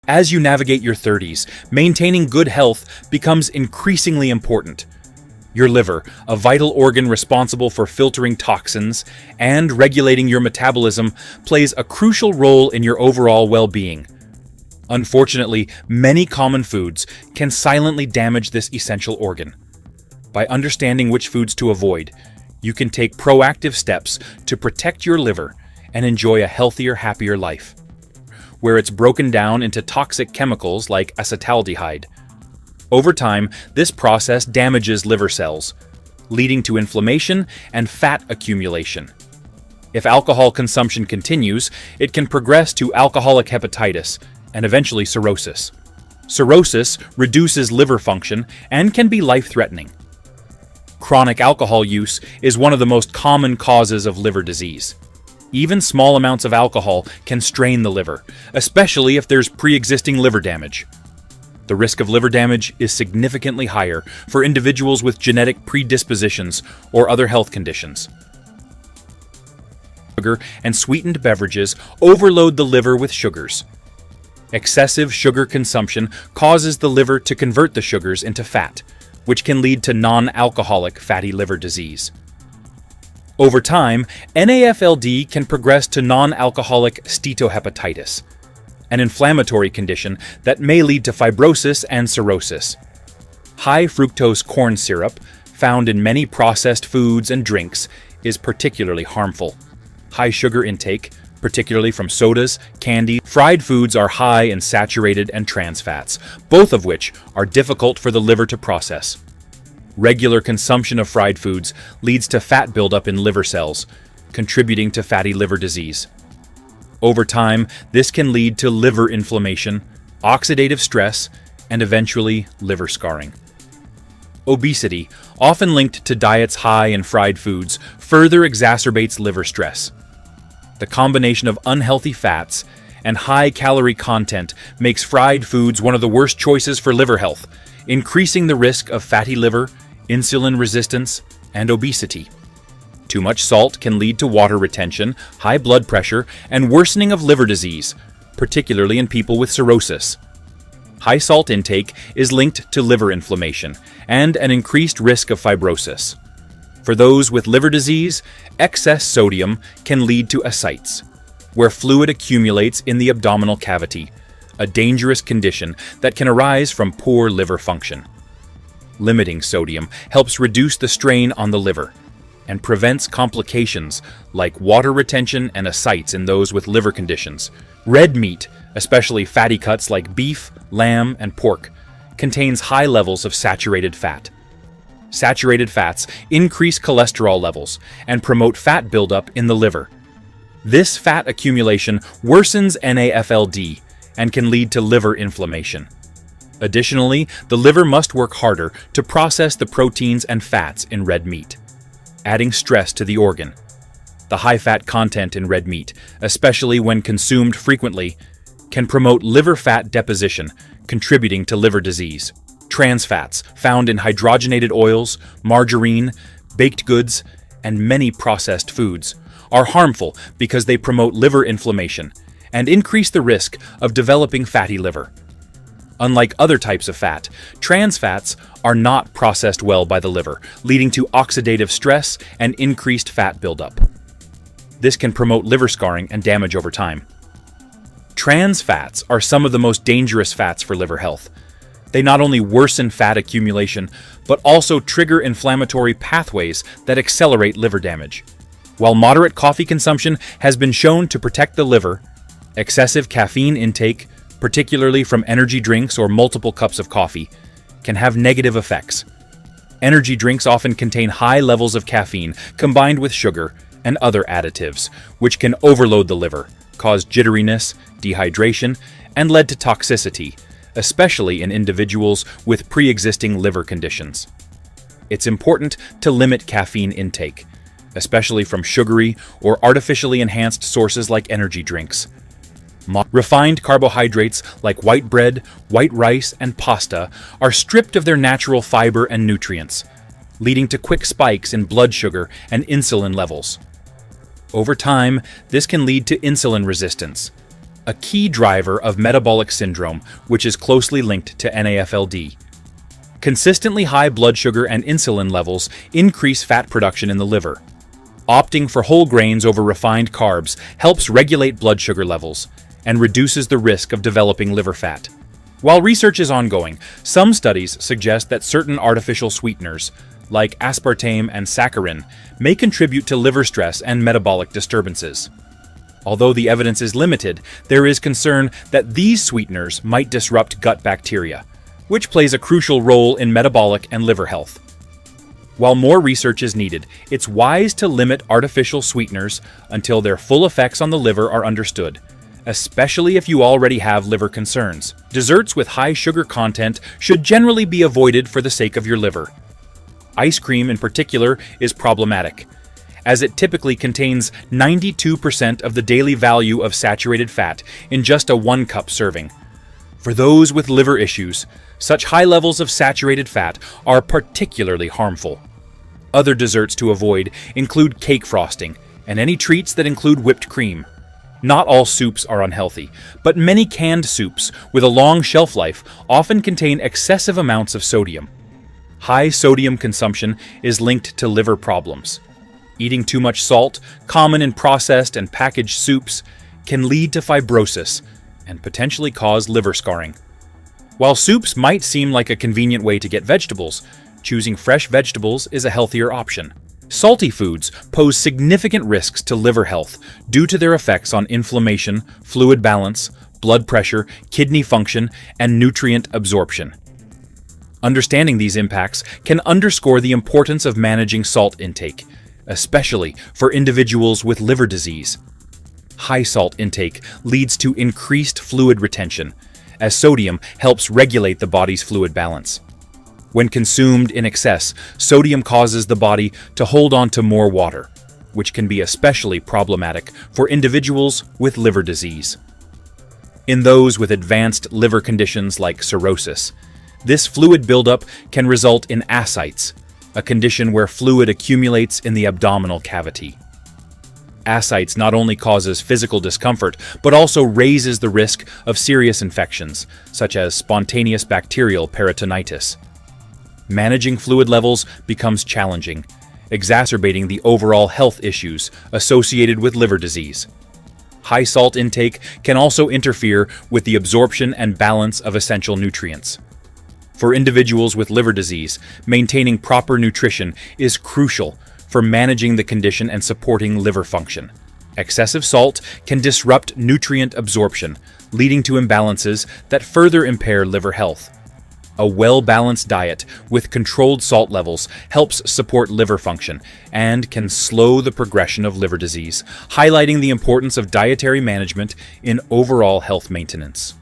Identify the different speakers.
Speaker 1: As you navigate your 30s, maintaining good health becomes increasingly important. Your liver, a vital organ responsible for filtering toxins and regulating your metabolism, plays a crucial role in your overall well-being. Unfortunately, many common foods can silently damage this essential organ. By understanding which foods to avoid, you can take proactive steps to protect your liver and enjoy a healthier, happier life, where it's broken down into toxic chemicals like acetaldehyde. Over time, this process damages liver cells, leading to inflammation and fat accumulation. If alcohol consumption continues, it can progress to alcoholic hepatitis and eventually cirrhosis. Cirrhosis reduces liver function and can be life-threatening. Chronic alcohol use is one of the most common causes of liver disease. Even small amounts of alcohol can strain the liver, especially if there's pre-existing liver damage. The risk of liver damage is significantly higher for individuals with genetic predispositions or other health conditions. Sugar and sweetened beverages overload the liver with sugars. Excessive sugar consumption causes the liver to convert the sugars into fat, which can lead to non-alcoholic fatty liver disease. Over time, NAFLD can progress to non-alcoholic steatohepatitis, an inflammatory condition that may lead to fibrosis and cirrhosis. High fructose corn syrup, found in many processed foods and drinks, is particularly harmful. High sugar intake, particularly from sodas, candy, fried foods are high in saturated and trans fats, both of which are difficult for the liver to process. Regular consumption of fried foods leads to fat buildup in liver cells, contributing to fatty liver disease. Over time, this can lead to liver inflammation, oxidative stress, and eventually liver scarring. Obesity, often linked to diets high in fried foods, further exacerbates liver stress. The combination of unhealthy fats and high calorie content makes fried foods one of the worst choices for liver health, increasing the risk of fatty liver, insulin resistance, and obesity. Too much salt can lead to water retention, high blood pressure, and worsening of liver disease, particularly in people with cirrhosis. High salt intake is linked to liver inflammation and an increased risk of fibrosis. For those with liver disease, excess sodium can lead to ascites, where fluid accumulates in the abdominal cavity, a dangerous condition that can arise from poor liver function. Limiting sodium helps reduce the strain on the liver and prevents complications like water retention and ascites in those with liver conditions. Red meat, especially fatty cuts like beef, lamb, and pork, contains high levels of saturated fat. Saturated fats increase cholesterol levels and promote fat buildup in the liver. This fat accumulation worsens NAFLD and can lead to liver inflammation. Additionally, the liver must work harder to process the proteins and fats in red meat, adding stress to the organ. The high fat content in red meat, especially when consumed frequently, can promote liver fat deposition, contributing to liver disease. Trans fats, found in hydrogenated oils, margarine, baked goods, and many processed foods, are harmful because they promote liver inflammation and increase the risk of developing fatty liver. Unlike other types of fat, trans fats are not processed well by the liver, leading to oxidative stress and increased fat buildup. This can promote liver scarring and damage over time. Trans fats are some of the most dangerous fats for liver health. They not only worsen fat accumulation, but also trigger inflammatory pathways that accelerate liver damage. While moderate coffee consumption has been shown to protect the liver, excessive caffeine intake, particularly from energy drinks or multiple cups of coffee, can have negative effects. Energy drinks often contain high levels of caffeine combined with sugar and other additives, which can overload the liver, cause jitteriness, dehydration, and lead to toxicity, especially in individuals with pre-existing liver conditions. It's important to limit caffeine intake, especially from sugary or artificially enhanced sources like energy drinks. Refined carbohydrates like white bread, white rice, and pasta are stripped of their natural fiber and nutrients, leading to quick spikes in blood sugar and insulin levels. Over time, this can lead to insulin resistance, a key driver of metabolic syndrome, which is closely linked to NAFLD. Consistently high blood sugar and insulin levels increase fat production in the liver. Opting for whole grains over refined carbs helps regulate blood sugar levels and reduces the risk of developing liver fat. While research is ongoing, some studies suggest that certain artificial sweeteners, like aspartame and saccharin, may contribute to liver stress and metabolic disturbances. Although the evidence is limited, there is concern that these sweeteners might disrupt gut bacteria, which plays a crucial role in metabolic and liver health. While more research is needed, it's wise to limit artificial sweeteners until their full effects on the liver are understood, especially if you already have liver concerns. Desserts with high sugar content should generally be avoided for the sake of your liver. Ice cream, in particular, is problematic, as it typically contains 92% of the daily value of saturated fat in just a 1-cup serving. For those with liver issues, such high levels of saturated fat are particularly harmful. Other desserts to avoid include cake frosting and any treats that include whipped cream. Not all soups are unhealthy, but many canned soups with a long shelf life often contain excessive amounts of sodium. High sodium consumption is linked to liver problems. Eating too much salt, common in processed and packaged soups, can lead to fibrosis and potentially cause liver scarring. While soups might seem like a convenient way to get vegetables, choosing fresh vegetables is a healthier option. Salty foods pose significant risks to liver health due to their effects on inflammation, fluid balance, blood pressure, kidney function, and nutrient absorption. Understanding these impacts can underscore the importance of managing salt intake, especially for individuals with liver disease. High salt intake leads to increased fluid retention, as sodium helps regulate the body's fluid balance. When consumed in excess, sodium causes the body to hold on to more water, which can be especially problematic for individuals with liver disease. In those with advanced liver conditions like cirrhosis, this fluid buildup can result in ascites, a condition where fluid accumulates in the abdominal cavity. Ascites not only causes physical discomfort, but also raises the risk of serious infections, such as spontaneous bacterial peritonitis. Managing fluid levels becomes challenging, exacerbating the overall health issues associated with liver disease. High salt intake can also interfere with the absorption and balance of essential nutrients. For individuals with liver disease, maintaining proper nutrition is crucial for managing the condition and supporting liver function. Excessive salt can disrupt nutrient absorption, leading to imbalances that further impair liver health. A well-balanced diet with controlled salt levels helps support liver function and can slow the progression of liver disease, highlighting the importance of dietary management in overall health maintenance.